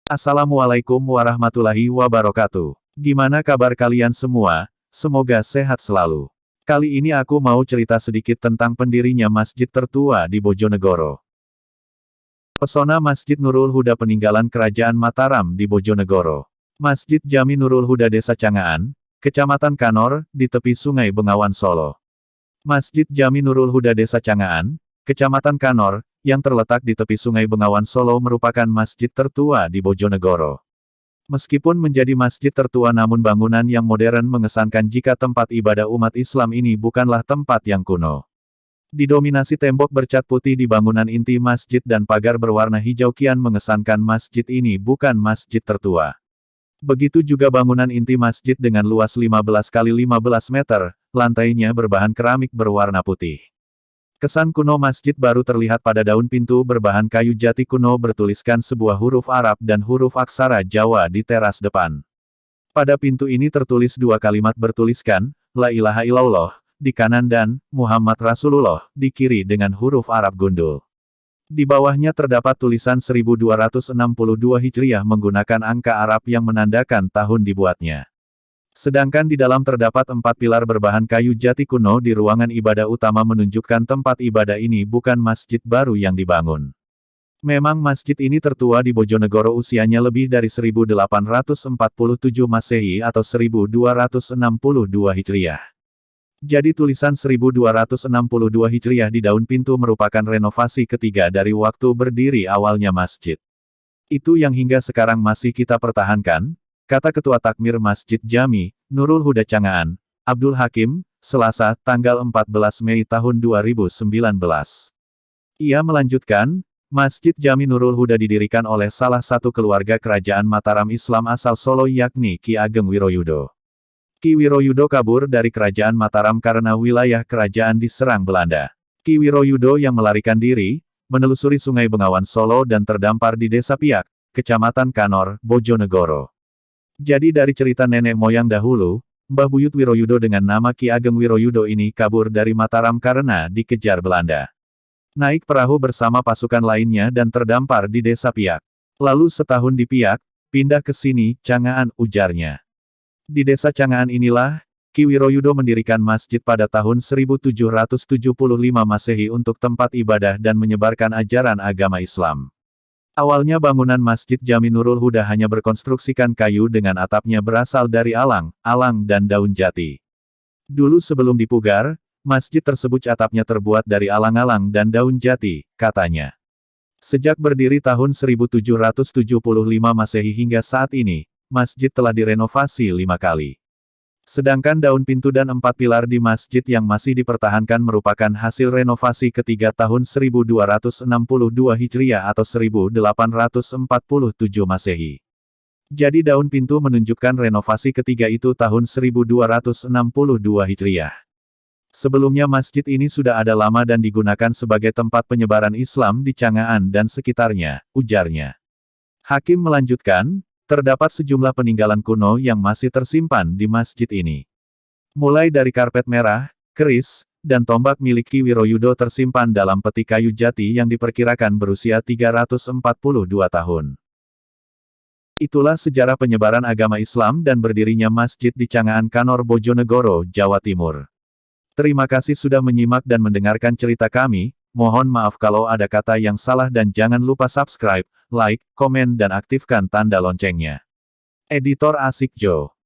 Assalamualaikum warahmatullahi wabarakatuh. Gimana kabar kalian semua? Semoga sehat selalu. Kali ini aku mau cerita sedikit tentang pendirinya masjid tertua di Bojonegoro. Pesona Masjid Nurul Huda peninggalan Kerajaan Mataram di Bojonegoro. Masjid Jami Nurul Huda Desa Cangaan, Kecamatan Kanor, di tepi Sungai Bengawan Solo. Masjid Jami Nurul Huda Desa Cangaan, Kecamatan Kanor, yang terletak di tepi Sungai Bengawan Solo merupakan masjid tertua di Bojonegoro. Meskipun menjadi masjid tertua namun bangunan yang modern mengesankan jika tempat ibadah umat Islam ini bukanlah tempat yang kuno. Didominasi tembok bercat putih di bangunan inti masjid dan pagar berwarna hijau kian mengesankan masjid ini bukan masjid tertua. Begitu juga bangunan inti masjid dengan luas 15 kali 15 meter, lantainya berbahan keramik berwarna putih. Kesan kuno masjid baru terlihat pada daun pintu berbahan kayu jati kuno bertuliskan sebuah huruf Arab dan huruf aksara Jawa di teras depan. Pada pintu ini tertulis dua kalimat bertuliskan, La ilaha illallah, di kanan dan, Muhammad Rasulullah, di kiri dengan huruf Arab gundul. Di bawahnya terdapat tulisan 1262 Hijriah menggunakan angka Arab yang menandakan tahun dibuatnya. Sedangkan di dalam terdapat 4 pilar berbahan kayu jati kuno di ruangan ibadah utama menunjukkan tempat ibadah ini bukan masjid baru yang dibangun. Memang masjid ini tertua di Bojonegoro usianya lebih dari 1847 Masehi atau 1262 Hijriah. Jadi tulisan 1262 Hijriah di daun pintu merupakan renovasi ketiga dari waktu berdiri awalnya masjid. Itu yang hingga sekarang masih kita pertahankan, kata Ketua Takmir Masjid Jami, Nurul Huda Cangaan, Abdul Hakim, Selasa, tanggal 14 Mei tahun 2019. Ia melanjutkan, Masjid Jami Nurul Huda didirikan oleh salah satu keluarga kerajaan Mataram Islam asal Solo yakni Ki Ageng Wiroyudo. Ki Wiroyudo kabur dari kerajaan Mataram karena wilayah kerajaan diserang Belanda. Ki Wiroyudo yang melarikan diri, menelusuri Sungai Bengawan Solo dan terdampar di Desa Piak, Kecamatan Kanor, Bojonegoro. Jadi dari cerita nenek moyang dahulu, Mbah Buyut Wiroyudo dengan nama Ki Ageng Wiroyudo ini kabur dari Mataram karena dikejar Belanda. Naik perahu bersama pasukan lainnya dan terdampar di Desa Piak. Lalu setahun di Piak, pindah ke sini, Cangaan, ujarnya. Di Desa Cangaan inilah, Ki Wiroyudo mendirikan masjid pada tahun 1775 Masehi untuk tempat ibadah dan menyebarkan ajaran agama Islam. Awalnya bangunan Masjid Jami Nurul Huda hanya berkonstruksikan kayu dengan atapnya berasal dari alang, dan daun jati. Dulu sebelum dipugar, masjid tersebut atapnya terbuat dari alang-alang dan daun jati, katanya. Sejak berdiri tahun 1775 Masehi hingga saat ini, masjid telah direnovasi 5 kali. Sedangkan daun pintu dan 4 pilar di masjid yang masih dipertahankan merupakan hasil renovasi ketiga tahun 1262 Hijriah atau 1847 Masehi. Jadi daun pintu menunjukkan renovasi ketiga itu tahun 1262 Hijriah. Sebelumnya masjid ini sudah ada lama dan digunakan sebagai tempat penyebaran Islam di Cangaan dan sekitarnya, ujarnya. Hakim melanjutkan, terdapat sejumlah peninggalan kuno yang masih tersimpan di masjid ini. Mulai dari karpet merah, keris, dan tombak milik Ki Wiroyudo tersimpan dalam peti kayu jati yang diperkirakan berusia 342 tahun. Itulah sejarah penyebaran agama Islam dan berdirinya masjid di Cangaan Kanor Bojonegoro, Jawa Timur. Terima kasih sudah menyimak dan mendengarkan cerita kami. Mohon maaf kalau ada kata yang salah dan jangan lupa subscribe, like, komen dan aktifkan tanda loncengnya. Editor Asik Jo.